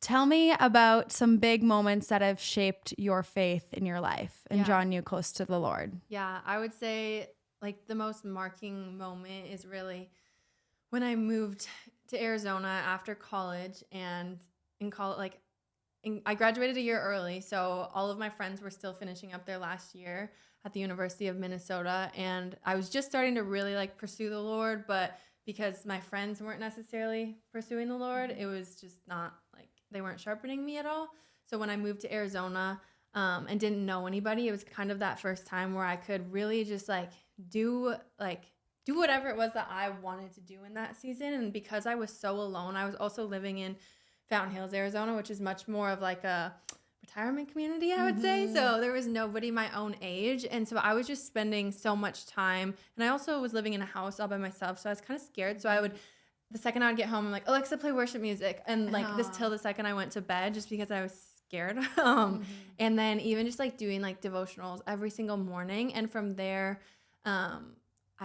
Tell me about some big moments that have shaped your faith in your life and drawn you close to the Lord. Yeah, I would say like the most marking moment is really when I moved to Arizona after college and in college, I graduated a year early. So all of my friends were still finishing up their last year at the University of Minnesota. And I was just starting to really like pursue the Lord. But because my friends weren't necessarily pursuing the Lord, it was just not like they weren't sharpening me at all. So when I moved to Arizona, and didn't know anybody, it was kind of that first time where I could really just do do whatever it was that I wanted to do in that season. And because I was so alone, I was also living in Fountain Hills, Arizona, which is much more of like a retirement community, I would say. So there was nobody my own age. And so I was just spending so much time. And I also was living in a house all by myself. So I was kind of scared. So the second I'd get home, I'm like, Alexa, play worship music. And like this till the second I went to bed, just because I was scared. And then even just like doing like devotionals every single morning. And from there, I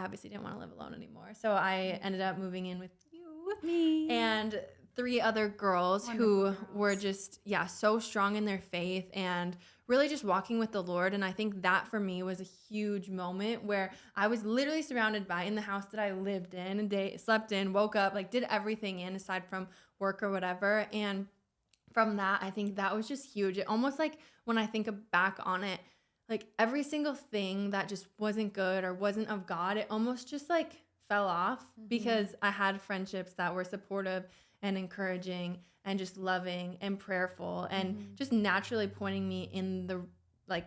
obviously didn't want to live alone anymore. So I ended up moving in with you. Me. And 3 other girls who were just, so strong in their faith and really just walking with the Lord. And I think that for me was a huge moment where I was literally surrounded by, in the house that I lived in and slept in, woke up, like did everything in aside from work or whatever. And from that, I think that was just huge. It almost like when I think back on it, like every single thing that just wasn't good or wasn't of God, it almost just like fell off because I had friendships that were supportive and encouraging and just loving and prayerful and just naturally pointing me in the like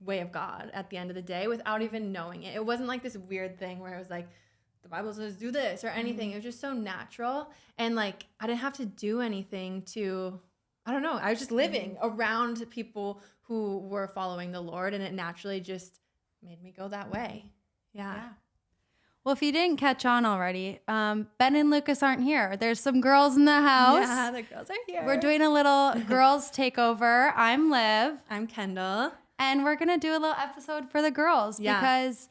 way of God at the end of the day without even knowing it. It wasn't like this weird thing where it was like, the Bible says do this or anything. It was just so natural. And like, I didn't have to do anything to, I don't know. I was just living around people who were following the Lord, and it naturally just made me go that way. Yeah. Well, if you didn't catch on already, Ben and Lucas aren't here. There's some girls in the house. Yeah, the girls are here. We're doing a little girls takeover. I'm Liv. I'm Kendall. And we're going to do a little episode for the girls because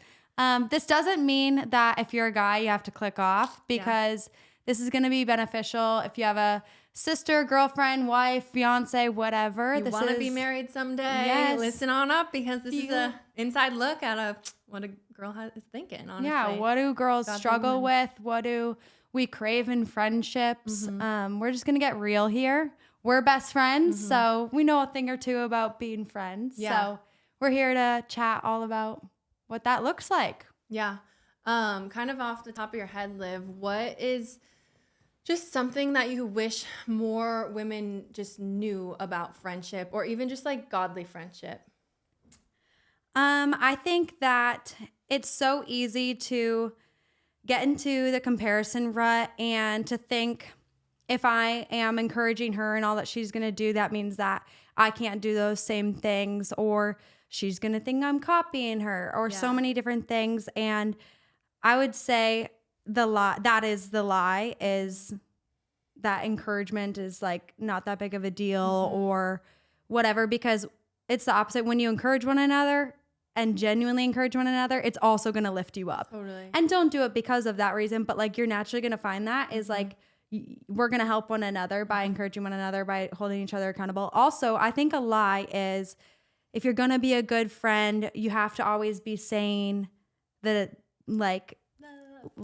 this doesn't mean that if you're a guy, you have to click off, because this is going to be beneficial if you have a sister, girlfriend, wife, fiance, whatever. You want to be married someday? Yes. Listen on up, because this is an inside look at what a girl is thinking, honestly. Yeah, what do girls struggle with? What do we crave in friendships? We're just going to get real here. We're best friends, so we know a thing or two about being friends. Yeah. So we're here to chat all about what that looks like. Yeah. Kind of off the top of your head, Liv, what is just something that you wish more women just knew about friendship, or even just like godly friendship? I think that it's so easy to get into the comparison rut and to think, if I am encouraging her and all that she's going to do, that means that I can't do those same things, or she's going to think I'm copying her, or so many different things. And I would say that is the lie, is that encouragement is like not that big of a deal or whatever, because it's the opposite. When you encourage one another and genuinely encourage one another, it's also going to lift you up. Totally. And don't do it because of that reason, but like you're naturally going to find that is like, we're going to help one another by encouraging one another, by holding each other accountable. Also, I think a lie is, if you're going to be a good friend, you have to always be saying the like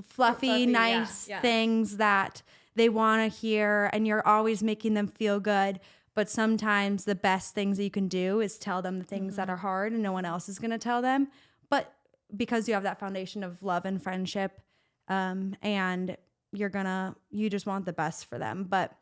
fluffy nice things that they want to hear, and you're always making them feel good. But sometimes the best things that you can do is tell them the things that are hard and no one else is going to tell them. But because you have that foundation of love and friendship, and you just want the best for them. But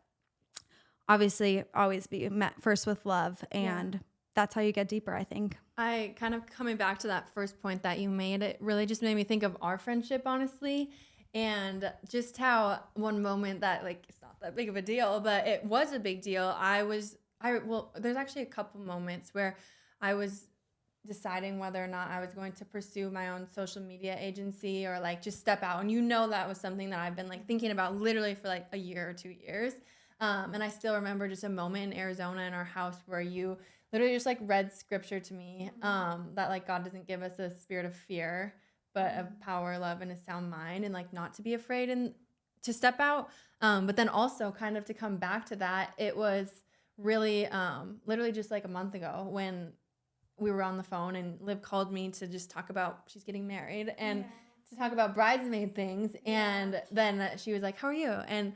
obviously always be met first with love, and that's how you get deeper, I think. I kind of coming back to that first point that you made, it really just made me think of our friendship, honestly, and just how one moment that like, it's not that big of a deal, but it was a big deal. There's actually a couple moments where I was deciding whether or not I was going to pursue my own social media agency or like just step out. And that was something that I've been like thinking about literally for like a year or 2 years. And I still remember just a moment in Arizona in our house where you literally just like read scripture to me, that like God doesn't give us a spirit of fear, but of power, love, and a sound mind, and like not to be afraid and to step out. But then also kind of to come back to that, it was really literally just like a month ago when we were on the phone and Liv called me to just talk about she's getting married and to talk about bridesmaid things. And then she was like, how are you? And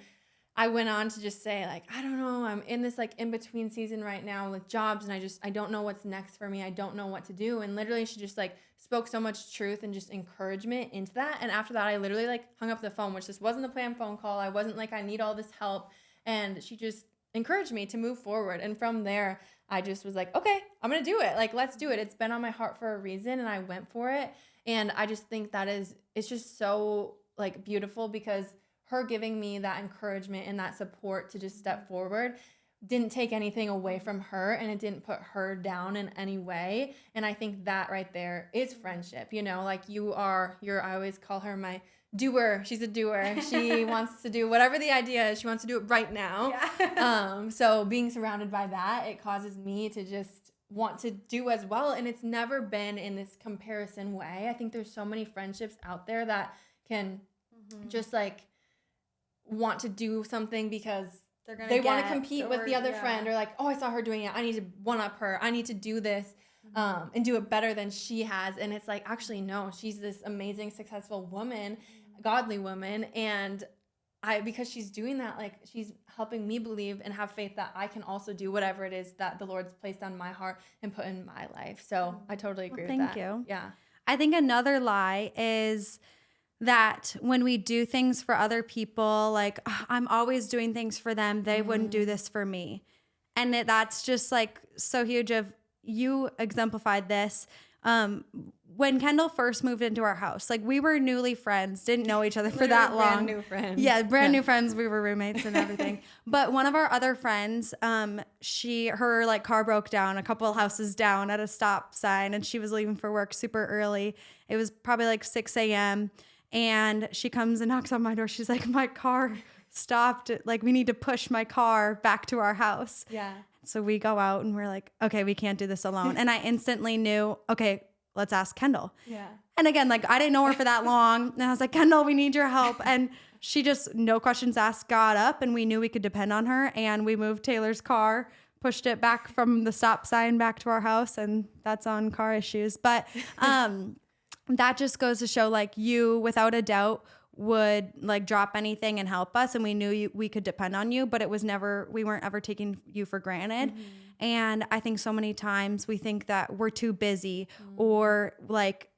I went on to just say, like, I don't know, I'm in this like in between season right now with jobs, and I don't know what's next for me. I don't know what to do. And literally she just like spoke so much truth and just encouragement into that. And after that, I literally like hung up the phone, which just wasn't a planned phone call. I wasn't like, I need all this help. And she just encouraged me to move forward. And from there, I just was like, okay, I'm going to do it. Like, let's do it. It's been on my heart for a reason, and I went for it. And I just think it's just so like beautiful, because her giving me that encouragement and that support to just step forward didn't take anything away from her, and it didn't put her down in any way. And I think that right there is friendship, like I always call her my doer. She's a doer. She wants to do whatever the idea is. She wants to do it right now. Yeah. So being surrounded by that, it causes me to just want to do as well. And it's never been in this comparison way. I think there's so many friendships out there that can just like want to do something because they want to compete with the other friend, or like, oh, I saw her doing it, I need to one up her, I need to do this and do it better than she has. And it's like, actually no, she's this amazing successful woman, godly woman, and because she's doing that, like, she's helping me believe and have faith that I can also do whatever it is that the Lord's placed on my heart and put in my life. So I totally agree with that. Thank you. Yeah. I think another lie is that when we do things for other people, like, "Oh, I'm always doing things for them, they wouldn't do this for me." And that's just like so huge. You exemplified this. When Kendall first moved into our house, like, we were newly friends, didn't know each other for that long. Brand new friends. Yeah, brand new friends. We were roommates and everything. But one of our other friends, her like car broke down a couple houses down at a stop sign, and she was leaving for work super early. It was probably like 6 a.m. And she comes and knocks on my door. She's like, my car stopped. Like, we need to push my car back to our house. Yeah. So we go out and we're like, okay, we can't do this alone. And I instantly knew, okay, let's ask Kendall. Yeah. And again, like, I didn't know her for that long. And I was like, Kendall, we need your help. And she just, no questions asked, got up, and we knew we could depend on her. And we moved Taylor's car, pushed it back from the stop sign back to our house. And that's on car issues. But that just goes to show, like, you, without a doubt, would like drop anything and help us, and we knew we could depend on you, but we weren't ever taking you for granted. And I think so many times we think that we're too busy, or like,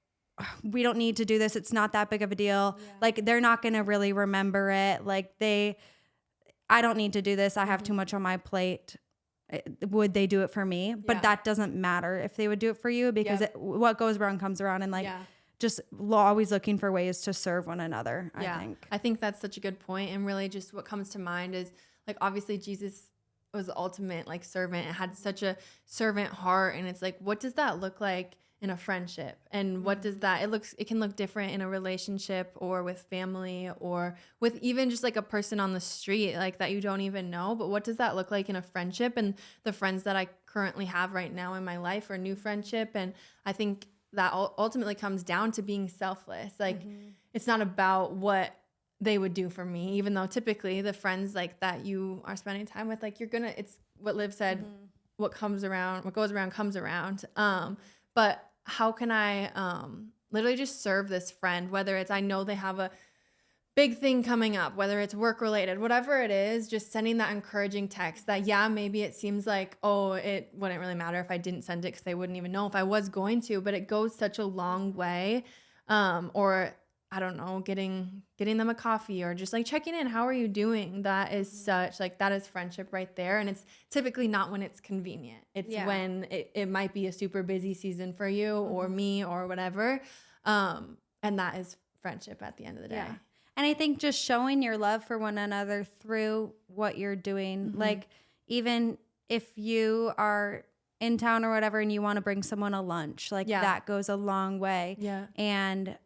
we don't need to do this, it's not that big of a deal. Like, they're not gonna really remember it, like, I don't need to do this, I have too much on my plate. Would they do it for me? But that doesn't matter if they would do it for you, because what goes around comes around. And like, just always looking for ways to serve one another. I think that's such a good point. And really just what comes to mind is, like, obviously Jesus was the ultimate like servant. It had such a servant heart. And it's like, what does that look like in a friendship? And what does that, it can look different in a relationship, or with family, or with even just like a person on the street, like, that you don't even know. But what does that look like in a friendship? And the friends that I currently have right now in my life are new friendship. And I think that ultimately comes down to being selfless. Like, it's not about what they would do for me, even though typically the friends like that you are spending time with, like, it's what Liv said, what goes around comes around. But how can I literally just serve this friend, whether it's, I know they have a big thing coming up, whether it's work related, whatever it is, just sending that encouraging text that, maybe it seems like, oh, it wouldn't really matter if I didn't send it because they wouldn't even know if I was going to, but it goes such a long way. Or I don't know, getting them a coffee, or just like checking in, how are you doing? That is such, like, that is friendship right there. And it's typically not when it's convenient. It's when it might be a super busy season for you or me or whatever. And that is friendship at the end of the day. Yeah. And I think just showing your love for one another through what you're doing, like, even if you are in town or whatever and you want to bring someone a lunch, like, that goes a long way. Yeah. And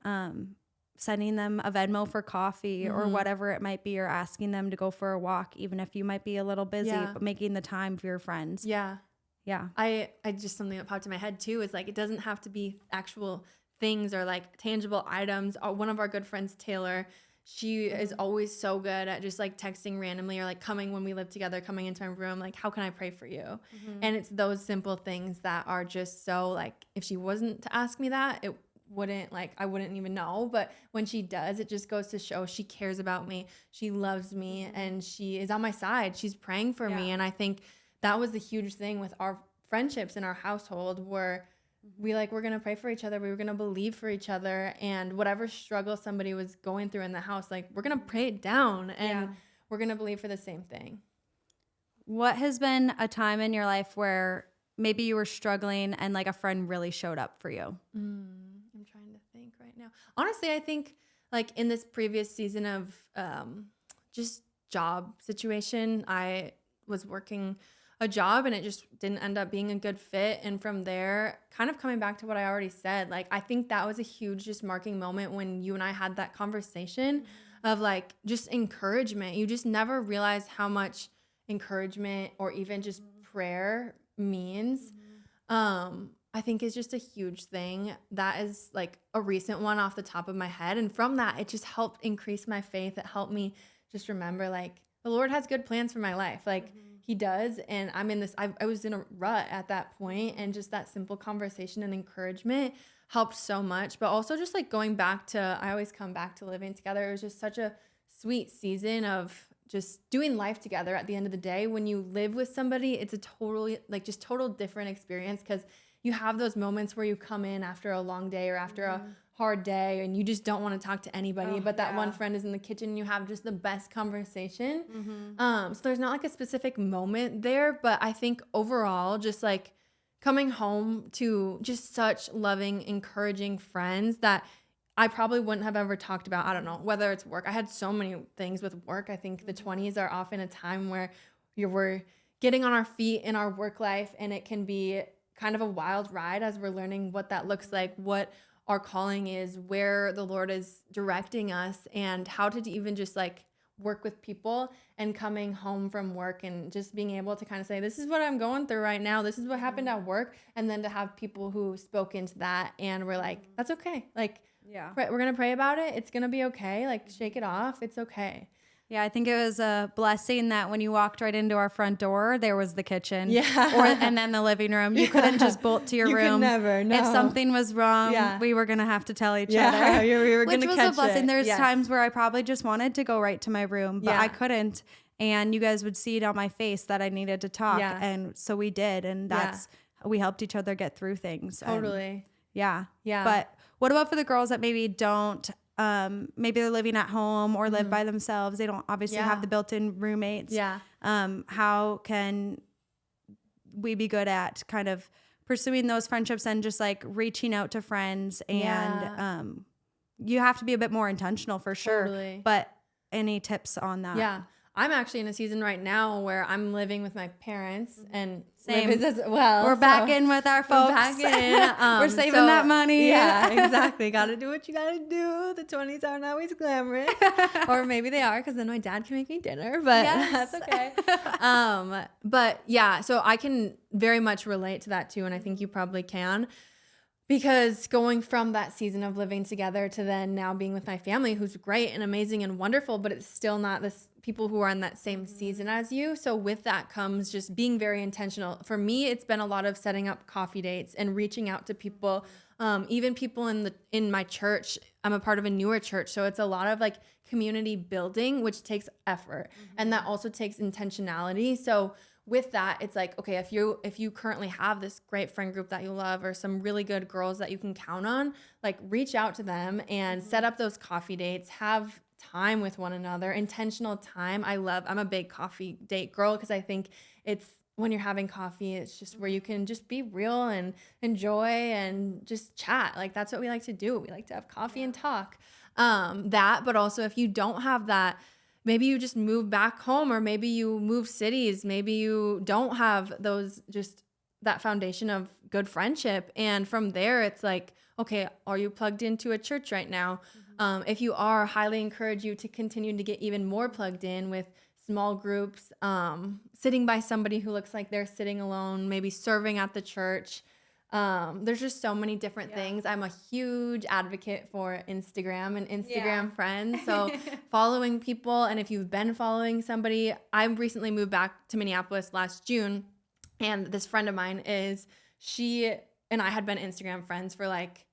sending them a Venmo for coffee or whatever it might be, or asking them to go for a walk, even if you might be a little busy, but making the time for your friends. Yeah. Yeah. I just, something that popped in my head too is, like, it doesn't have to be actual things or like tangible items. One of our good friends, Taylor, she is always so good at just like texting randomly or like coming when we live together, coming into my room, like, how can I pray for you? And it's those simple things that are just so like, if she wasn't to ask me that, it wouldn't like, I wouldn't even know. But when she does, it just goes to show she cares about me. She loves me and she is on my side. She's praying for me. And I think that was the huge thing with our friendships in our household, where we're going to pray for each other. We were going to believe for each other, and whatever struggle somebody was going through in the house, like, we're going to pray it down, and we're going to believe for the same thing. What has been a time in your life where maybe you were struggling and like a friend really showed up for you? I'm trying to think right now. Honestly, I think like in this previous season of just job situation, I was working a job and it just didn't end up being a good fit. And from there, kind of coming back to what I already said, like, I think that was a huge just marking moment when you and I had that conversation of like just encouragement. You just never realize how much encouragement or even just prayer means. I think is just a huge thing. That is like a recent one off the top of my head. And from that, it just helped increase my faith. It helped me just remember like the Lord has good plans for my life. Like he does. And I'm in this, I was in a rut at that point, and just that simple conversation and encouragement helped so much. But also just like going back to, I always come back to living together. It was just such a sweet season of just doing life together. At the end of the day, when you live with somebody, it's a totally like just total different experience, because you have those moments where you come in after a long day or after a hard day and you just don't want to talk to anybody, but that one friend is in the kitchen and you have just the best conversation. So there's not like a specific moment there, but I think overall just like coming home to just such loving, encouraging friends that I probably wouldn't have ever talked about. I don't know, whether it's work. I had so many things with work. I think the 20s are often a time where we're getting on our feet in our work life, and it can be kind of a wild ride as we're learning what that looks like, what our calling is, where the Lord is directing us, and how to even just like work with people. And coming home from work and just being able to kind of say, this is what I'm going through right now. This is what happened at work. And then to have people who spoke into that and were like, that's okay. Like, we're going to pray about it. It's going to be okay. Like, shake it off. It's okay. Yeah, I think it was a blessing that when you walked right into our front door, there was the kitchen. Yeah. And then the living room. You couldn't just bolt to your room. You could never, no. If something was wrong, we were going to have to tell each other. We were going to catch it. Which was a blessing. There's times where I probably just wanted to go right to my room, but I couldn't. And you guys would see it on my face that I needed to talk. Yeah. And so we did. And that's, we helped each other get through things. Totally. And But what about for the girls that maybe don't, maybe they're living at home or live by themselves? They don't obviously have the built-in roommates. How can we be good at kind of pursuing those friendships and just like reaching out to friends? And you have to be a bit more intentional for sure. Totally. But any tips on that? Yeah. I'm actually in a season right now where I'm living with my parents, and Same. Liv is as well. We're back in with our folks. We're back in. We're saving that money. Yeah, exactly. Got to do what you got to do. The 20s aren't always glamorous. Or maybe they are, because then my dad can make me dinner, but that's okay. But yeah, so I can very much relate to that too, and I think you probably can. Because going from that season of living together to then now being with my family, who's great and amazing and wonderful, but it's still not this people who are in that same season as you. So with that comes just being very intentional. For me, it's been a lot of setting up coffee dates and reaching out to people, even people in my church. I'm a part of a newer church, so it's a lot of like community building, which takes effort, and that also takes intentionality. So with that, it's like, okay, if you currently have this great friend group that you love, or some really good girls that you can count on, like reach out to them and set up those coffee dates, have time with one another, intentional time. I'm a big coffee date girl, because I think it's when you're having coffee, it's just where you can just be real and enjoy and just chat. Like, that's what we like to do. We like to have coffee and talk. But also if you don't have that, maybe you just move back home, or maybe you move cities. Maybe you don't have just that foundation of good friendship. And from there, it's like, okay, are you plugged into a church right now? If you are, highly encourage you to continue to get even more plugged in with small groups, sitting by somebody who looks like they're sitting alone, maybe serving at the church. There's just so many different things. I'm a huge advocate for Instagram and Instagram friends. So following people, and if you've been following somebody, I recently moved back to Minneapolis last June, and this friend of mine she and I had been Instagram friends for like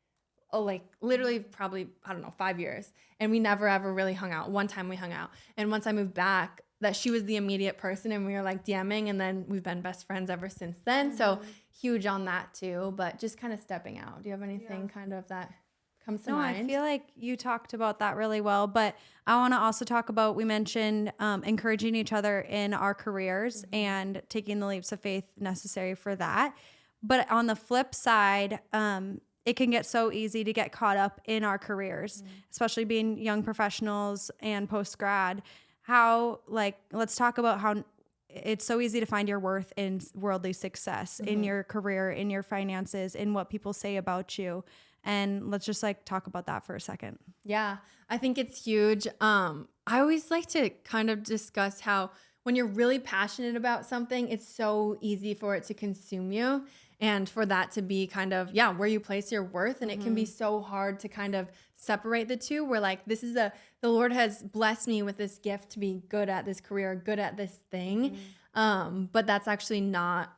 literally probably, I don't know, 5 years. And we never ever really hung out. One time we hung out. And once I moved back, that she was the immediate person, and we were like DMing, and then we've been best friends ever since then. So huge on that too, but just kind of stepping out. Do you have anything kind of that comes to mind? I feel like you talked about that really well, but I want to also talk about, we mentioned encouraging each other in our careers and taking the leaps of faith necessary for that. But on the flip side, it can get so easy to get caught up in our careers, especially being young professionals and post-grad. Let's talk about how it's so easy to find your worth in worldly success, in your career, in your finances, in what people say about you. And let's just talk about that for a second. Yeah, I think it's huge. I always like to kind of discuss how when you're really passionate about something, it's so easy for it to consume you, and for that to be kind of, where you place your worth. And it can be so hard to kind of separate the two, where like, the Lord has blessed me with this gift to be good at this career, good at this thing. But that's actually not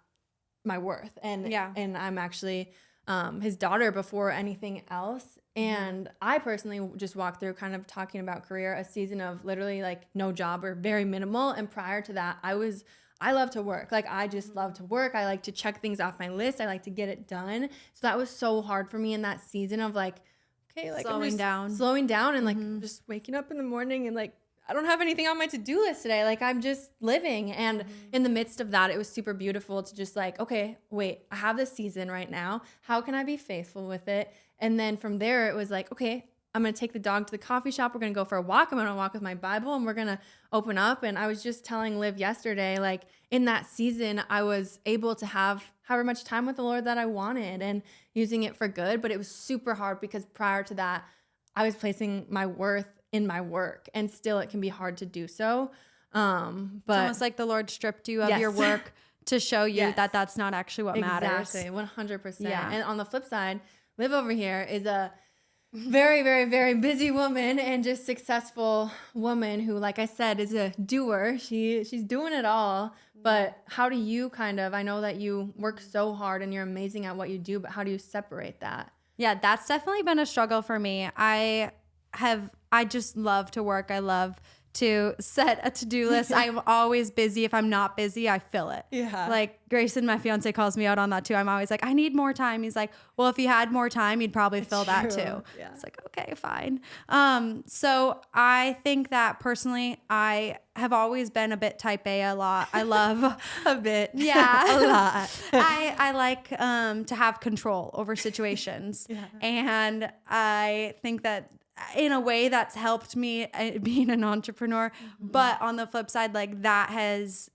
my worth. And I'm actually his daughter before anything else. And I personally just walked through, kind of talking about career, a season of literally like no job or very minimal. And prior to that, I love to work. Like, I just love to work. I like to check things off my list. I like to get it done. So that was so hard for me in that season of like, okay, like slowing down and like just waking up in the morning and like, I don't have anything on my to-do list today. Like, I'm just living. And in the midst of that, it was super beautiful to just like, okay, wait, I have this season right now. How can I be faithful with it? And then from there, it was like, okay, I'm going to take the dog to the coffee shop. We're going to go for a walk. I'm going to walk with my Bible, and we're going to open up. And I was just telling Liv yesterday, like, in that season, I was able to have however much time with the Lord that I wanted and using it for good. But it was super hard because prior to that, I was placing my worth in my work, and still it can be hard to do so. But it's almost like the Lord stripped you of your work to show you that that's not actually what matters. Exactly, 100%. Yeah. And on the flip side, Liv over here is a very, very, very busy woman and just successful woman who, like I said, is a doer. She's doing it all. But how do you I know that you work so hard and you're amazing at what you do, but how do you separate that? Yeah, that's definitely been a struggle for me. I just love to work. I love to set a to-do list. I'm always busy. If I'm not busy, I fill it. Yeah. Like Grayson, my fiance, calls me out on that too. I'm always like, I need more time. He's like, well, if you had more time, you'd probably fill that too. Yeah. It's like, okay, fine. So I think that personally, I have always been a bit type A a lot. I love a bit. Yeah. A lot. I like to have control over situations. And I think that in a way that's helped me being an entrepreneur. But on the flip side, like, that has,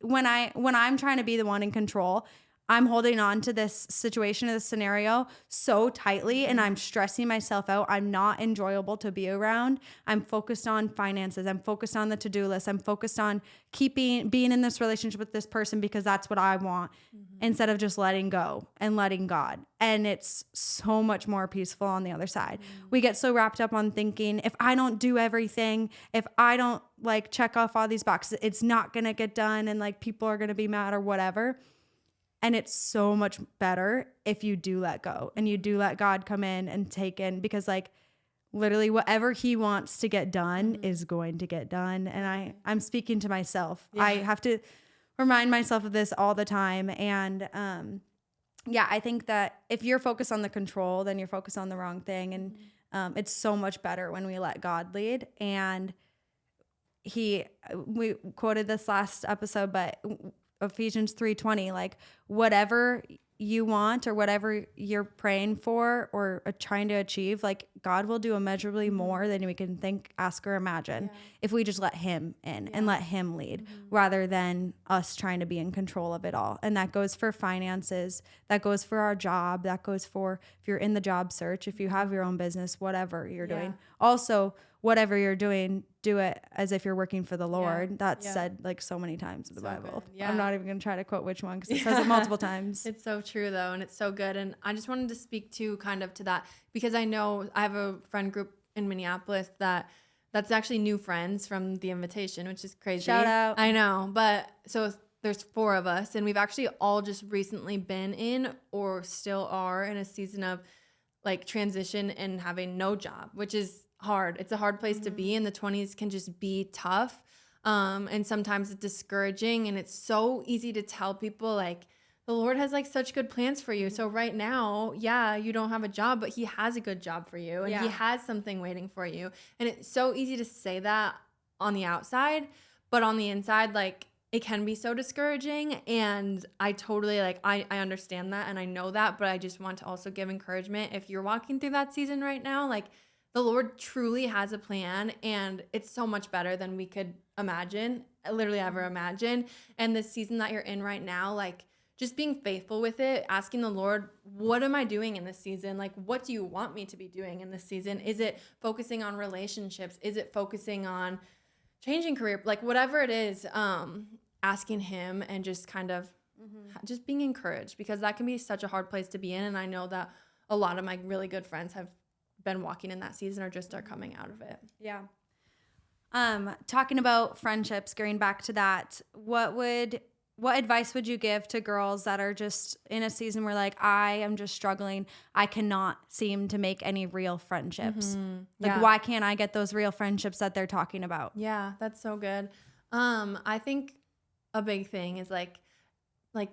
when I'm trying to be the one in control, I'm holding on to this situation, this scenario so tightly, and I'm stressing myself out. I'm not enjoyable to be around. I'm focused on finances. I'm focused on the to-do list. I'm focused on being in this relationship with this person because that's what I want, instead of just letting go and letting God. And it's so much more peaceful on the other side. We get so wrapped up on thinking, if I don't do everything, if I don't like check off all these boxes, it's not going to get done, and like people are going to be mad or whatever. And it's so much better if you do let go and you do let God come in and take in, because like literally whatever he wants to get done is going to get done. And I'm speaking to myself. I have to remind myself of this all the time. And I think that if you're focused on the control, then you're focused on the wrong thing. And it's so much better when we let God lead. And we quoted this last episode, but Ephesians 3:20, like whatever you want or whatever you're praying for or trying to achieve, like God will do immeasurably more than we can think, ask, or imagine if we just let him in and let him lead rather than us trying to be in control of it all. And that goes for finances, that goes for our job, that goes for if you're in the job search, if you have your own business, whatever you're doing. Also, whatever you're doing, do it as if you're working for the Lord. That's Yeah. said like so many times in the Bible. Good. Yeah. I'm not even going to try to quote which one because it says it multiple times. It's so true though. And it's so good. And I just wanted to speak to kind of to that because I know I have a friend group in Minneapolis that's actually new friends from the invitation, which is crazy. Shout out. I know. But so there's 4 of us and we've actually all just recently been in or still are in a season of like transition and having no job, which is hard. It's a hard place to be, and the 20s can just be tough. And sometimes it's discouraging, and it's so easy to tell people like the Lord has like such good plans for you. So right now, yeah, you don't have a job, but he has a good job for you and he has something waiting for you. And it's so easy to say that on the outside, but on the inside, like it can be so discouraging. And I totally like, I understand that and I know that, but I just want to also give encouragement. If you're walking through that season right now, like the Lord truly has a plan and it's so much better than we could imagine, literally ever imagine. And the season that you're in right now, like just being faithful with it, asking the Lord, what am I doing in this season? Like, what do you want me to be doing in this season? Is it focusing on relationships? Is it focusing on changing career? Like whatever it is, asking him and just kind of just being encouraged, because that can be such a hard place to be in. And I know that a lot of my really good friends have been walking in that season or just are coming out of it. Yeah. Talking about friendships, going back to that, what advice would you give to girls that are just in a season where like, I am just struggling. I cannot seem to make any real friendships. Like, why can't I get those real friendships that they're talking about? Yeah, that's so good. I think a big thing is like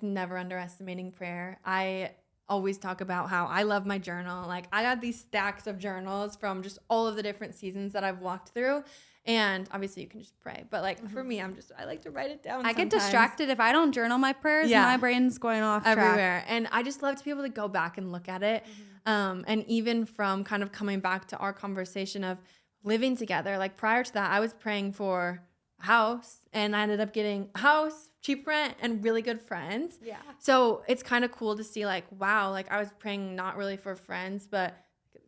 never underestimating prayer. I always talk about how I love my journal. Like I got these stacks of journals from just all of the different seasons that I've walked through. And obviously you can just pray. But like for me, I like to write it down. I get distracted if I don't journal my prayers. My brain's going off everywhere. track. And I just love to be able to go back and look at it. And even from kind of coming back to our conversation of living together, like prior to that, I was praying for a house and I ended up getting a house, cheap rent, and really good friends. Yeah. So it's kind of cool to see like, wow, like I was praying not really for friends, but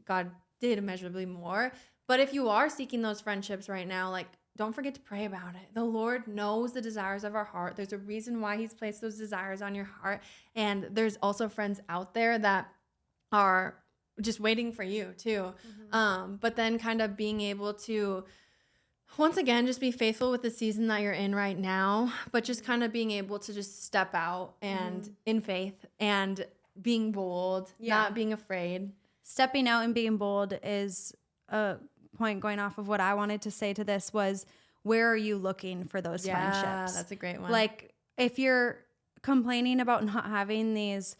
God did immeasurably more. But if you are seeking those friendships right now, like don't forget to pray about it. The Lord knows the desires of our heart. There's a reason why he's placed those desires on your heart. And there's also friends out there that are just waiting for you too. But then kind of being able to, once again, just be faithful with the season that you're in right now, but just kind of being able to just step out and in faith and being bold, not being afraid. Stepping out and being bold is a point going off of what I wanted to say to this was, where are you looking for those friendships? Yeah, that's a great one. Like if you're complaining about not having these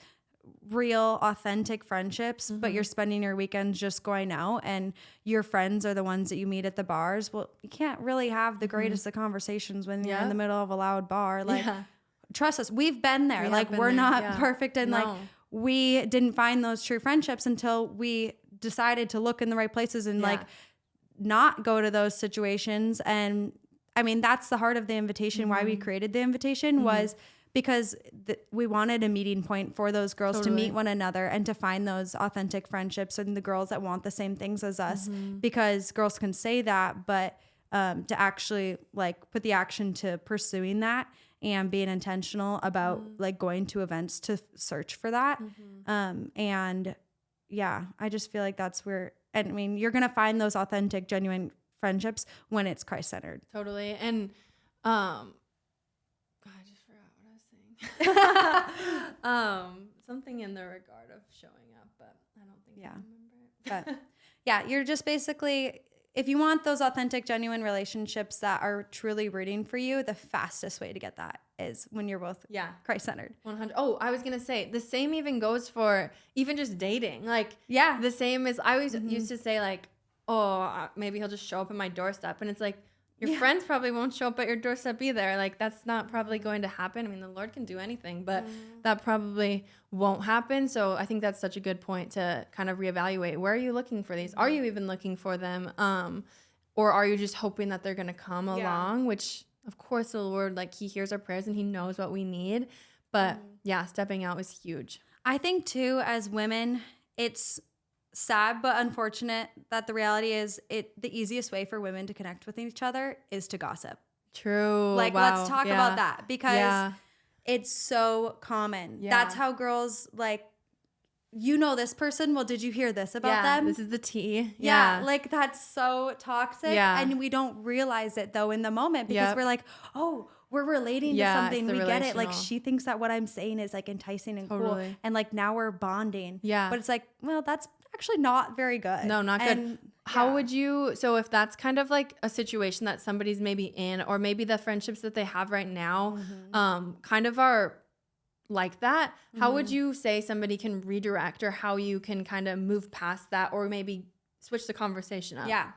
real authentic friendships, but you're spending your weekends just going out and your friends are the ones that you meet at the bars, well, you can't really have the greatest of conversations when you're in the middle of a loud bar. Like trust us, we've been there. We're not perfect. And like we didn't find those true friendships until we decided to look in the right places and like not go to those situations. And I mean, that's the heart of the invitation. Why we created the invitation was because we wanted a meeting point for those girls to meet one another and to find those authentic friendships and the girls that want the same things as us, because girls can say that, but to actually like put the action to pursuing that and being intentional about like going to events to search for that. And yeah, I just feel like that's where, and I mean, you're going to find those authentic, genuine friendships when it's Christ-centered. Totally. And, God, I just forgot what I was saying. Something in the regard of showing up, but I don't think I remember it. But yeah, you're just basically, if you want those authentic, genuine relationships that are truly rooting for you, the fastest way to get that is when you're both Christ-centered. 100. Oh, I was going to say, the same even goes for even just dating. Like, the same as I always used to say, like, oh, maybe he'll just show up at my doorstep. And it's like, your friends probably won't show up at your doorstep either. Like, that's not probably going to happen. I mean, the Lord can do anything, but that probably won't happen. So I think that's such a good point to kind of reevaluate. Where are you looking for these? Are you even looking for them? Or are you just hoping that they're going to come along? Which, of course, the Lord, like, he hears our prayers and he knows what we need. But, stepping out is huge. I think, too, as women, it's sad but unfortunate that the reality is the easiest way for women to connect with each other is to gossip. True. Like, wow. let's talk about that because it's so common. Yeah. That's how girls, like, you know this person. Well, did you hear this about them? This is the tea. Yeah. Like, that's so toxic. Yeah. And we don't realize it, though, in the moment because we're like, oh, we're relating to something. We get it. Like, she thinks that what I'm saying is, like, enticing and cool. And, like, now we're bonding. Yeah. But it's like, well, that's actually not very good. No, not good. How would you, so if that's kind of like a situation that somebody's maybe in, or maybe the friendships that they have right now kind of are like that, how would you say somebody can redirect, or how you can kind of move past that, or maybe switch the conversation up? Yeah.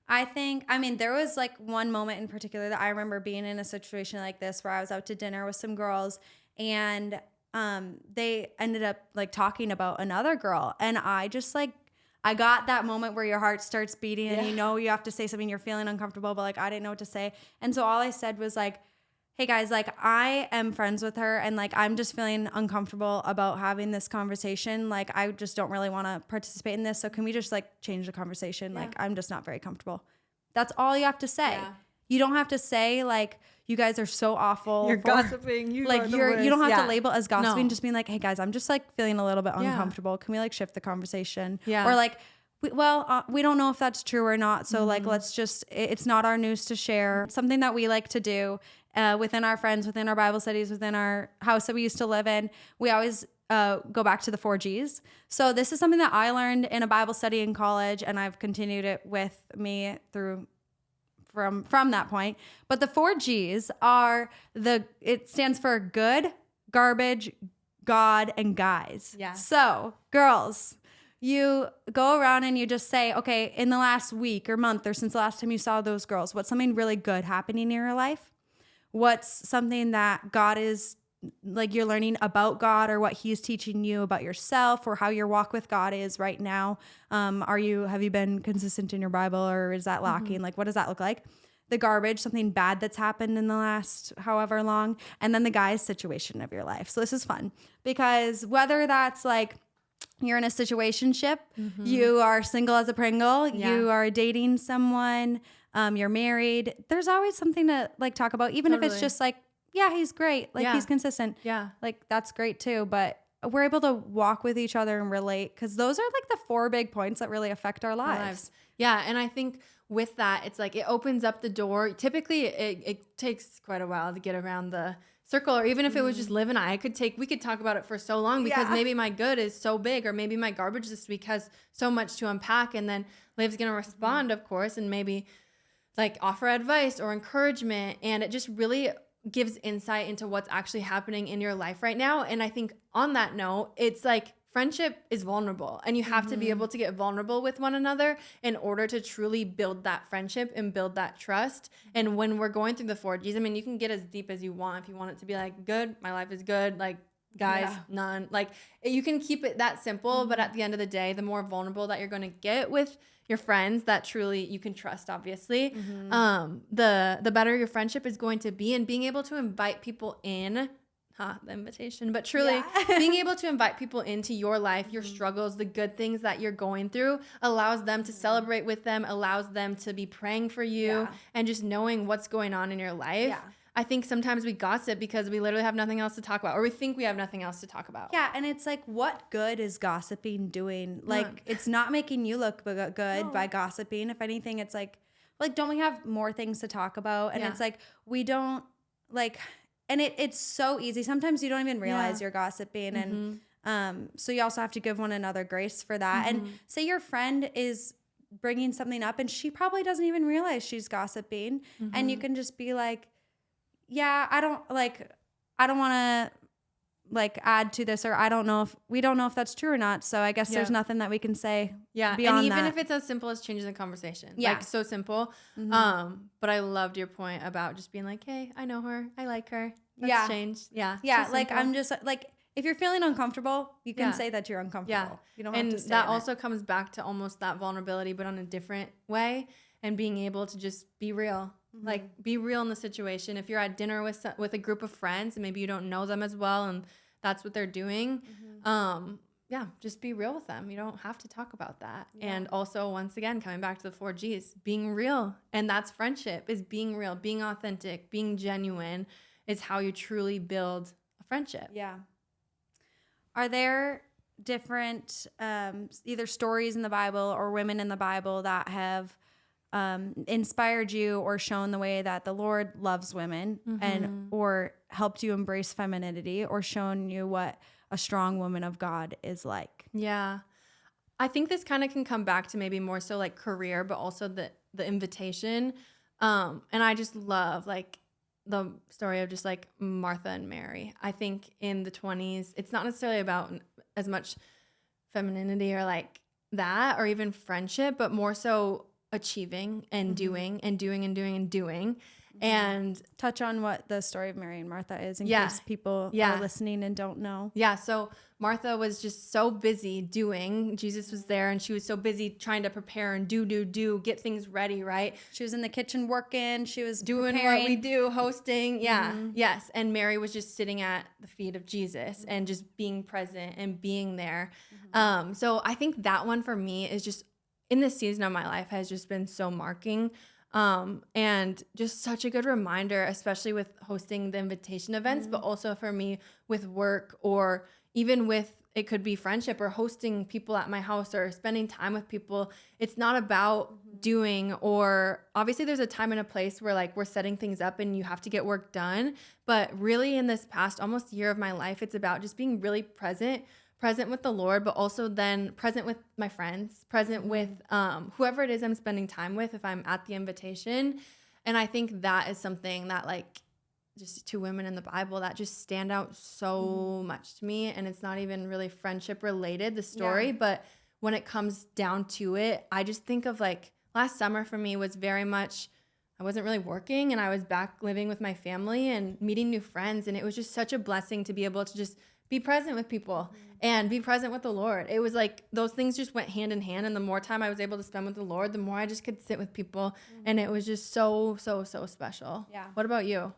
I mean, there was like one moment in particular that I remember being in a situation like this where I was out to dinner with some girls and they ended up like talking about another girl. And I just like, I got that moment where your heart starts beating and you know you have to say something, you're feeling uncomfortable, but like I didn't know what to say. And so all I said was like, hey guys, like I am friends with her and like I'm just feeling uncomfortable about having this conversation. Like I just don't really want to participate in this. So can we just like change the conversation? Like I'm just not very comfortable. That's all you have to say. Yeah. You don't have to say like you guys are so awful. You're gossiping. You don't have to label as gossiping. No. Just being like, hey guys, I'm just like feeling a little bit uncomfortable. Can we like shift the conversation? Yeah. Or like, we don't know if that's true or not. So like, let's just, it's not our news to share. Something that we like to do within our friends, within our Bible studies, within our house that we used to live in, we always go back to the 4 G's. So this is something that I learned in a Bible study in college, and I've continued it with me through from that point. But the 4 G's are it stands for good, garbage, God, and guys. Yeah. So girls, you go around and you just say, okay, in the last week or month or since the last time you saw those girls, what's something really good happening in your life? What's something that God is like you're learning about God, or what he's teaching you about yourself, or how your walk with God is right now? Have you been consistent in your Bible, or is that lacking? Like, what does that look like? The garbage, something bad that's happened in the last however long. And then the guy's situation of your life. So this is fun because whether that's like you're in a situationship, you are single as a Pringle, you are dating someone, you're married, there's always something to like talk about, even if it's just like, yeah, he's great. Like he's consistent. Yeah. Like that's great too. But we're able to walk with each other and relate because those are like the 4 big points that really affect our lives. Yeah. And I think with that, it's like it opens up the door. Typically it takes quite a while to get around the circle, or even if it was just Liv and we could talk about it for so long because maybe my good is so big, or maybe my garbage this week has so much to unpack. And then Liv's going to respond, of course, and maybe like offer advice or encouragement. And it just really gives insight into what's actually happening in your life right now. And I think on that note, it's like friendship is vulnerable, and you have to be able to get vulnerable with one another in order to truly build that friendship and build that trust. And when we're going through the 4 G's, I mean, you can get as deep as you want. If you want it to be like, good, my life is good, like guys, none, like you can keep it that simple. But at the end of the day, the more vulnerable that you're going to get with your friends that truly you can trust, obviously, the better your friendship is going to be. And being able to invite people in, the invitation, but truly being able to invite people into your life, your struggles, the good things that you're going through, allows them to celebrate with them, allows them to be praying for you, and just knowing what's going on in your life. Yeah. I think sometimes we gossip because we literally have nothing else to talk about, or we think we have nothing else to talk about. Yeah, and it's like, what good is gossiping doing? Like, it's not making you look good by gossiping. If anything, it's like, don't we have more things to talk about? And it's like, we don't, like, and it's so easy. Sometimes you don't even realize you're gossiping. And so you also have to give one another grace for that. And say your friend is bringing something up and she probably doesn't even realize she's gossiping. And you can just be like, yeah, I don't want to like add to this, or we don't know if that's true or not. So I guess there's nothing that we can say. Yeah. Beyond and even that. if it's as simple as changing the conversation, like so simple. But I loved your point about just being like, hey, I know her. I like her. Let's change. Yeah. Yeah. So like, I'm just like, if you're feeling uncomfortable, you can say that you're uncomfortable. Yeah. You don't have to stay that also comes back to almost that vulnerability, but on a different way, and being able to just be real. Like, be real in the situation. If you're at dinner with a group of friends and maybe you don't know them as well and that's what they're doing, just be real with them. You don't have to talk about that. Yeah. And also, once again, coming back to the 4 G's, being real. And that's friendship, is being real, being authentic, being genuine is how you truly build a friendship. Yeah. Are there different either stories in the Bible or women in the Bible that have inspired you or shown the way that the Lord loves women and or helped you embrace femininity or shown you what a strong woman of God is like? Yeah. I think this kind of can come back to maybe more so like career, but also the invitation. And I just love like the story of just like Martha and Mary. I think in the 20s, it's not necessarily about as much femininity or like that or even friendship, but more so achieving and doing and doing and doing and doing. And touch on what the story of Mary and Martha is in case people are listening and don't know. Yeah. So Martha was just so busy doing. Jesus was there and she was so busy trying to prepare and do, get things ready, right? She was in the kitchen working. She was doing preparing. What we do, hosting. Yeah. Yes. And Mary was just sitting at the feet of Jesus and just being present and being there. So I think that one for me is just in this season of my life has just been so marking. And just such a good reminder, especially with hosting the invitation events, but also for me with work or even with, it could be friendship or hosting people at my house or spending time with people. It's not about doing, or obviously there's a time and a place where like we're setting things up and you have to get work done. But really in this past almost year of my life, it's about just being really present with the Lord, but also then present with my friends, present with whoever it is I'm spending time with if I'm at the invitation. And I think that is something that like just 2 women in the Bible that just stand out so much to me. And it's not even really friendship related, the story, but when it comes down to it, I just think of like last summer for me was very much, I wasn't really working and I was back living with my family and meeting new friends. And it was just such a blessing to be able to just be present with people and be present with the Lord. It was like those things just went hand in hand. And the more time I was able to spend with the Lord, the more I just could sit with people. And it was just so, so, so special. Yeah. What about you?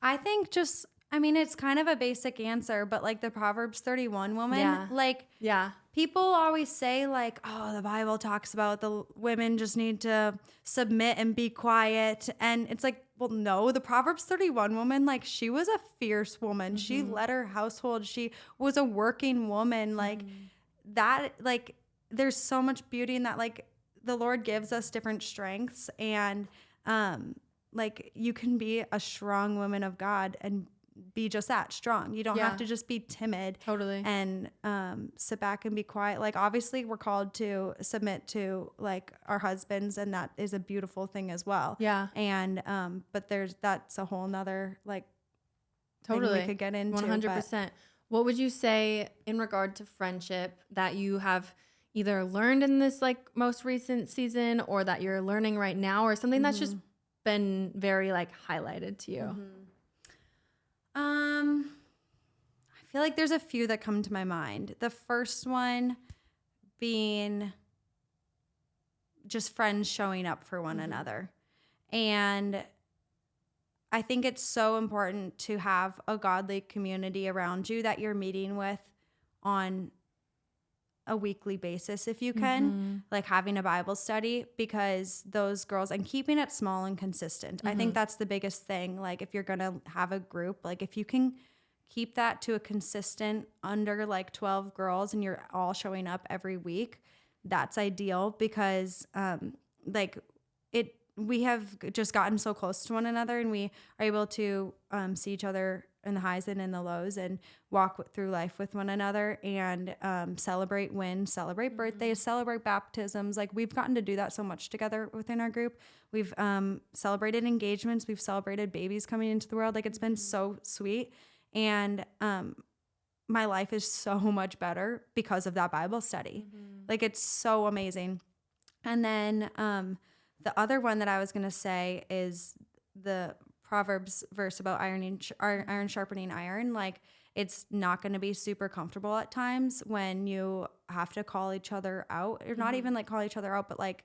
I think just, I mean, it's kind of a basic answer, but like the Proverbs 31 woman, like people always say like, oh, the Bible talks about the women just need to submit and be quiet. And it's like, well, no, the Proverbs 31 woman, like she was a fierce woman. She led her household. She was a working woman. Like that, like there's so much beauty in that. Like the Lord gives us different strengths and like you can be a strong woman of God and be just that strong. You don't have to just be timid and sit back and be quiet. Like obviously we're called to submit to like our husbands and that is a beautiful thing as well. Yeah. And but that's a whole nother like thing we could get into. 100%. What would you say in regard to friendship that you have either learned in this like most recent season or that you're learning right now or something that's just been very like highlighted to you? I feel like there's a few that come to my mind. The first one being just friends showing up for one another. And I think it's so important to have a godly community around you that you're meeting with on a weekly basis if you can, like having a Bible study, because those girls, and keeping it small and consistent. I think that's the biggest thing. Like if you're going to have a group, like if you can keep that to a consistent under like 12 girls and you're all showing up every week, that's ideal because like we have just gotten so close to one another and we are able to see each other in the highs and in the lows and walk through life with one another and celebrate wins, celebrate birthdays, celebrate baptisms. Like we've gotten to do that so much together within our group. We've celebrated engagements. We've celebrated babies coming into the world. Like it's been so sweet. And my life is so much better because of that Bible study. Like it's so amazing. And then the other one that I was going to say is the Proverbs verse about iron sharpening iron. Like it's not going to be super comfortable at times when you have to call each other out, or not even like call each other out, but like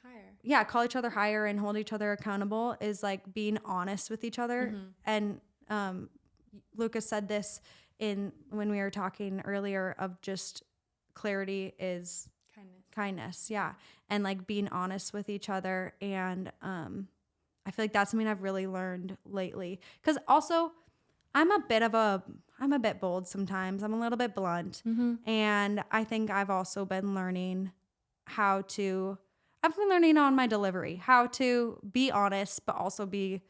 higher. Yeah, call each other higher and hold each other accountable is like being honest with each other. And Lucas said this when we were talking earlier of just clarity is kindness. Yeah. And like being honest with each other. And I feel like that's something I've really learned lately. Because also I'm a bit bold sometimes. I'm a little bit blunt. And I think I've also been learning I've been learning on my delivery, how to be honest, but also be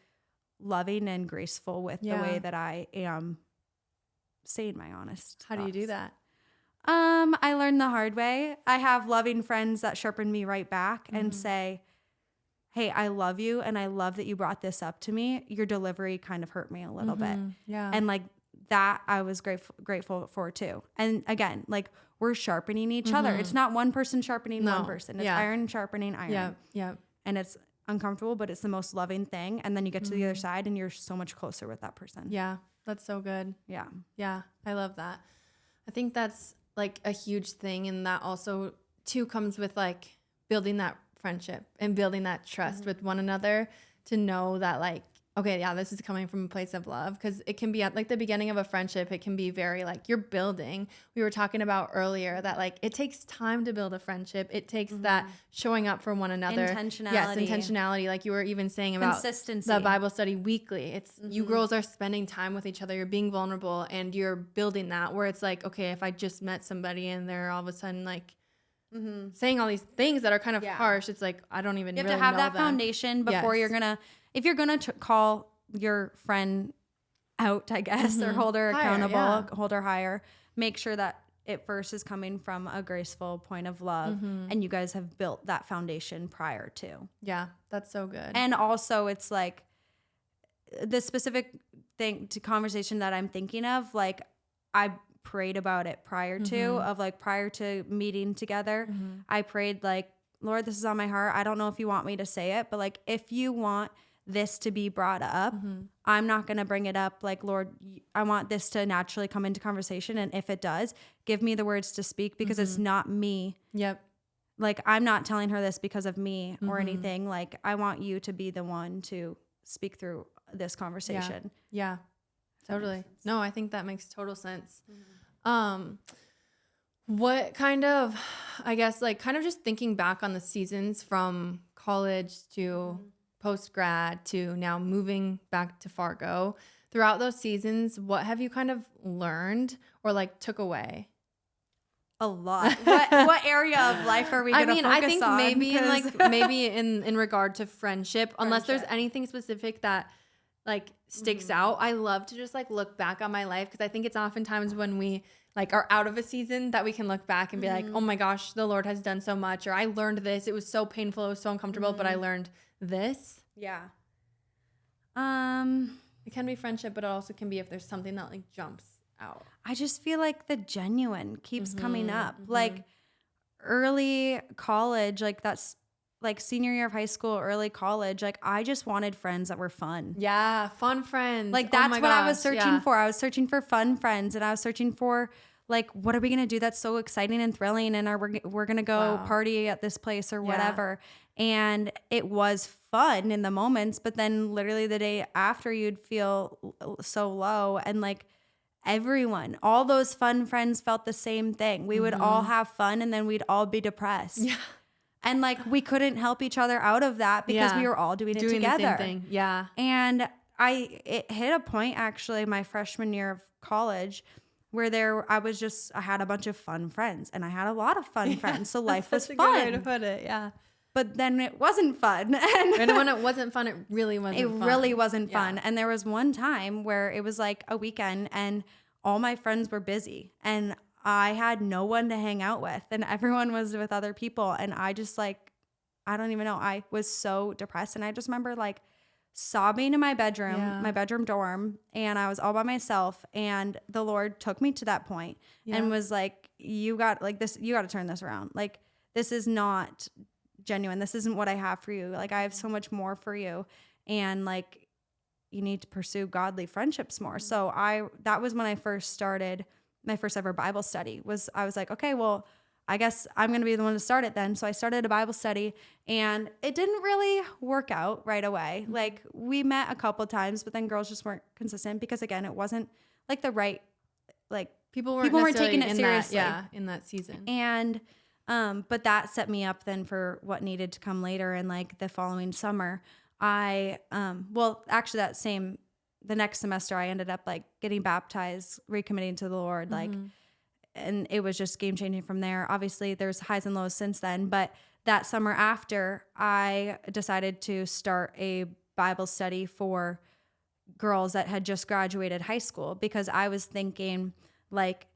loving and graceful with the way that I am saying my honest How do you do that? I learned the hard way. I have loving friends that sharpen me right back and say, hey, I love you and I love that you brought this up to me. Your delivery kind of hurt me a little bit. Yeah. And like that I was grateful for too. And again, like we're sharpening each other. It's not one person sharpening one person. It's iron sharpening iron. Yeah. And it's uncomfortable, but it's the most loving thing. And then you get to the other side and you're so much closer with that person. Yeah. That's so good. Yeah. Yeah. I love that. I think that's like a huge thing. And that also too comes with like building that friendship and building that trust with one another to know that like, okay, yeah, this is coming from a place of love. Because it can be at like the beginning of a friendship, it can be very like you're building. We were talking about earlier that like it takes time to build a friendship. It takes that showing up for one another. Intentionality. Yes, intentionality. Like you were even saying about consistency. The Bible study weekly. It's you girls are spending time with each other. You're being vulnerable and you're building that where it's like, okay, if I just met somebody and they're all of a sudden like saying all these things that are kind of harsh, it's like, I don't even You have really to have know that them. foundation before you're going to, if you're going to call your friend out, I guess, or hold her accountable, hold her higher, make sure that it first is coming from a graceful point of love and you guys have built that foundation prior to. Yeah, that's so good. And also it's like the specific conversation that I'm thinking of, like I prayed about it prior to meeting together. I prayed like, Lord, this is on my heart. I don't know if you want me to say it, but like if you want this to be brought up, I'm not going to bring it up. Like, Lord, I want this to naturally come into conversation. And if it does, give me the words to speak because it's not me. Yep. Like, I'm not telling her this because of me or anything. Like, I want you to be the one to speak through this conversation. Yeah. Totally. No, I think that makes total sense. What kind of, I guess, like kind of just thinking back on the seasons from college to post-grad to now moving back to Fargo, throughout those seasons, what have you kind of learned or like took away? A lot. What area of life are we going to focus on? I think maybe in like maybe in regard to friendship, unless there's anything specific that like sticks out. I love to just like look back on my life because I think it's oftentimes when we like are out of a season that we can look back and be like, oh my gosh, the Lord has done so much, or I learned this. It was so painful. It was so uncomfortable, but I learned this. Yeah. It can be friendship, but it also can be if there's something that like jumps out. I just feel like the genuine keeps coming up. Like early college, like that's like senior year of high school, early college, like I just wanted friends that were fun. Yeah, fun friends. Like that's what I was searching for. I was searching for fun friends and I was searching for like, what are we going to do that's so exciting and thrilling? And we're going to go party at this place or whatever. And it was fun in the moments, but then literally the day after you'd feel so low and like everyone, all those fun friends felt the same thing. We would all have fun and then we'd all be depressed. Yeah. And like we couldn't help each other out of that because we were all doing it together. The same thing. Yeah. And it hit a point actually my freshman year of college where I had a bunch of fun friends and I had a lot of fun friends. So life was fun. That's a good way to put it. Yeah. But then it wasn't fun. And when it wasn't fun, it really wasn't fun. It really wasn't fun. And there was one time where it was like a weekend and all my friends were busy and I had no one to hang out with and everyone was with other people. And I just like, I don't even know. I was so depressed. And I just remember like sobbing in my bedroom dorm. And I was all by myself. And the Lord took me to that point and was like, you got to turn this around. Like, this is not genuine. This isn't what I have for you. Like, I have so much more for you. And like, you need to pursue godly friendships more. So that was when I first started my first ever Bible study. I was like, okay, well, I guess I'm going to be the one to start it then. So I started a Bible study and it didn't really work out right away. Like we met a couple times, but then girls just weren't consistent because again, it wasn't like the right like people weren't taking it necessarily seriously. in that season. And but that set me up then for what needed to come later. And like the following summer, well, actually the next semester I ended up like getting baptized, recommitting to the Lord, like, and it was just game changing from there. Obviously there's highs and lows since then, but that summer after, I decided to start a Bible study for girls that had just graduated high school, because I was thinking like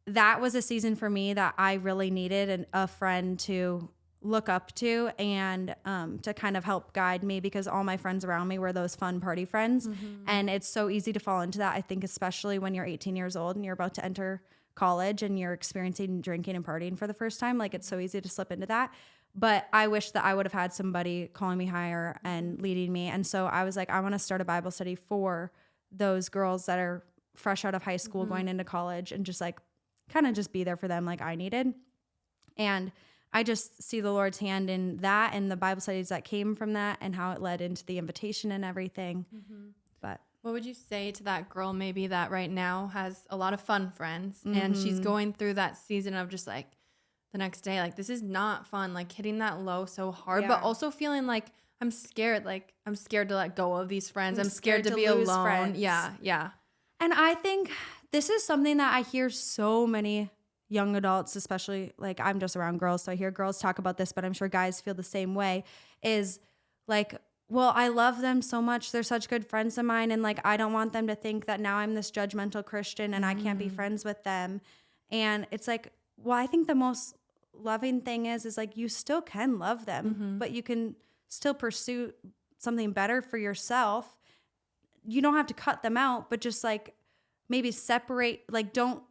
that was a season for me that I really needed a friend to look up to and to kind of help guide me, because all my friends around me were those fun party friends. And it's so easy to fall into that, I think, especially when you're 18 years old and you're about to enter college and you're experiencing drinking and partying for the first time. Like, it's so easy to slip into that. But I wish that I would have had somebody calling me higher and leading me. And so I was like, I want to start a Bible study for those girls that are fresh out of high school going into college, and just like kind of just be there for them like I needed. And I just see the Lord's hand in that and the Bible studies that came from that and how it led into the invitation and everything. But what would you say to that girl maybe that right now has a lot of fun friends and she's going through that season of just like the next day, like, this is not fun, like hitting that low so hard, but also feeling like I'm scared to let go of these friends. I'm scared to be alone. Friends. Yeah. And I think this is something that I hear so many young adults, especially, like, I'm just around girls, so I hear girls talk about this, but I'm sure guys feel the same way, is like, well, I love them so much. They're such good friends of mine. And like, I don't want them to think that now I'm this judgmental Christian and I can't be friends with them. And it's like, well, I think the most loving thing is like, you still can love them, but you can still pursue something better for yourself. You don't have to cut them out, but just like maybe separate, like, don't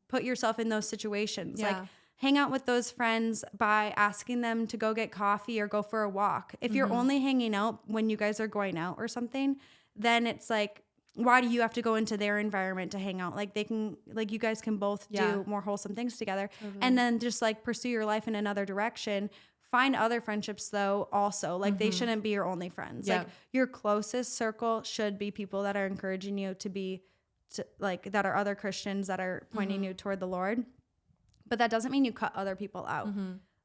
put yourself in those situations. Like, hang out with those friends by asking them to go get coffee or go for a walk. If you're only hanging out when you guys are going out or something, then it's like, why do you have to go into their environment to hang out? Like, they can, like, you guys can both do more wholesome things together. And then just like pursue your life in another direction. Find other friendships though also. Like, they shouldn't be your only friends. Like, your closest circle should be people that are encouraging you like, that are other Christians that are pointing you toward the Lord. But that doesn't mean you cut other people out.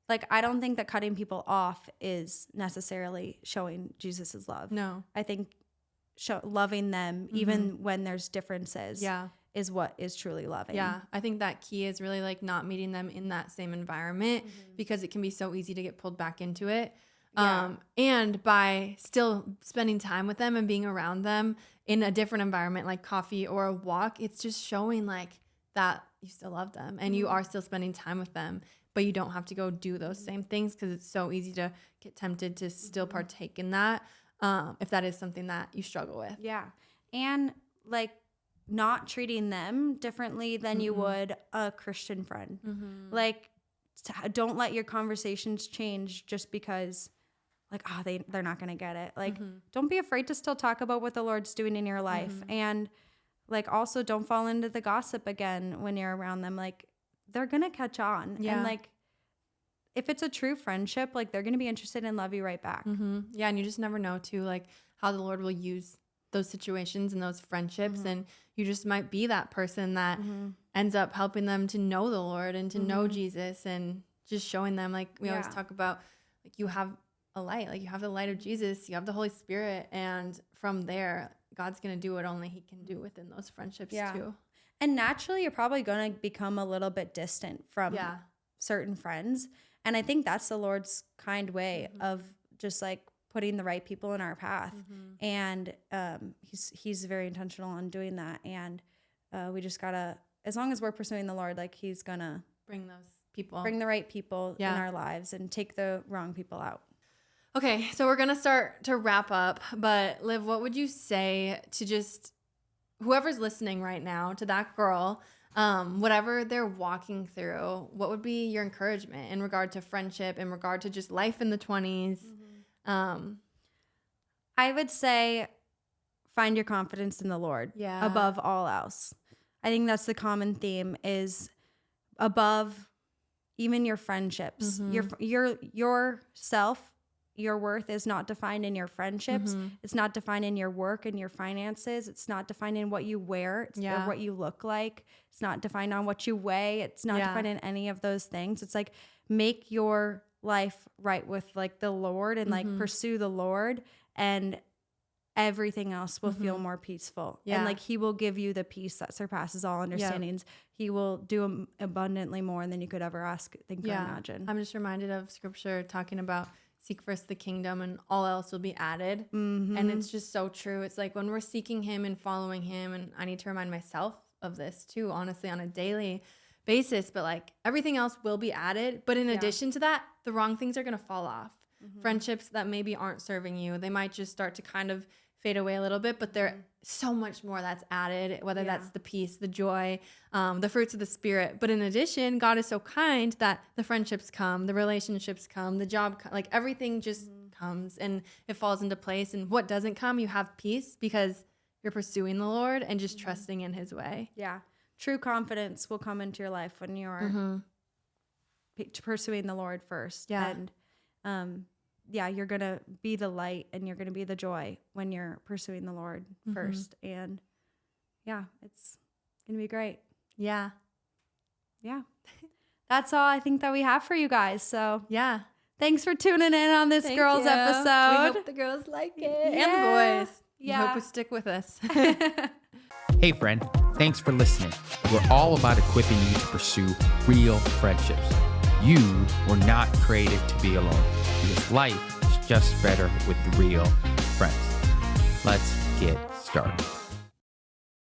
Like, I don't think that cutting people off is necessarily showing Jesus's love. No. I think loving them, even when there's differences, is what is truly loving. Yeah. I think that key is really like not meeting them in that same environment, because it can be so easy to get pulled back into it. And by still spending time with them and being around them in a different environment, like coffee or a walk, it's just showing like that you still love them and you are still spending time with them, but you don't have to go do those same things, because it's so easy to get tempted to still partake in that, if that is something that you struggle with. Yeah. And like, not treating them differently than you would a Christian friend. Like, don't let your conversations change just because, like, oh, they're not going to get it. Like, don't be afraid to still talk about what the Lord's doing in your life. And like, also don't fall into the gossip again when you're around them. Like, they're going to catch on. And like, if it's a true friendship, like, they're going to be interested and love you right back. Yeah. And you just never know too, like, how the Lord will use those situations and those friendships. And you just might be that person that ends up helping them to know the Lord and to know Jesus, and just showing them, like we always talk about, like, you have a light, like, you have the light of Jesus, you have the Holy Spirit. And from there, God's going to do what only he can do within those friendships too. And naturally, you're probably going to become a little bit distant from certain friends. And I think that's the Lord's kind way of just like putting the right people in our path. And he's very intentional on doing that. And we just gotta, as long as we're pursuing the Lord, like, he's gonna bring the right people in our lives and take the wrong people out. Okay, so we're gonna start to wrap up, but Liv, what would you say to just whoever's listening right now, to that girl, whatever they're walking through, what would be your encouragement in regard to friendship, in regard to just life in the 20s? I would say find your confidence in the Lord above all else. I think that's the common theme, is above even your friendships, yourself, your worth is not defined in your friendships. It's not defined in your work and your finances. It's not defined in what you wear or what you look like. It's not defined on what you weigh. It's not defined in any of those things. It's like, make your life right with like the Lord and like pursue the Lord, and everything else will feel more peaceful. And like, he will give you the peace that surpasses all understandings. He will do abundantly more than you could ever ask, think, or imagine. I'm just reminded of scripture talking about seek first the kingdom and all else will be added. And it's just so true. It's like when we're seeking him and following him, and I need to remind myself of this too, honestly, on a daily basis, but like everything else will be added. But in addition to that, the wrong things are going to fall off. Friendships that maybe aren't serving you, they might just start to kind of fade away a little bit, but there's so much more that's added, whether that's the peace, the joy, the fruits of the spirit. But in addition, God is so kind that the friendships come, the relationships come, the job, like everything just comes and it falls into place. And what doesn't come, you have peace because you're pursuing the Lord and just trusting in his way. Yeah. True confidence will come into your life when you're pursuing the Lord first. Yeah. And, you're going to be the light and you're going to be the joy when you're pursuing the Lord first. And it's going to be great. Yeah. Yeah. That's all I think that we have for you guys. So thanks for tuning in on this girls episode. We hope the girls like it. And the boys. Yeah. We hope you stick with us. Hey friend, thanks for listening. We're all about equipping you to pursue real friendships. You were not created to be alone, because life is just better with real friends. Let's get started.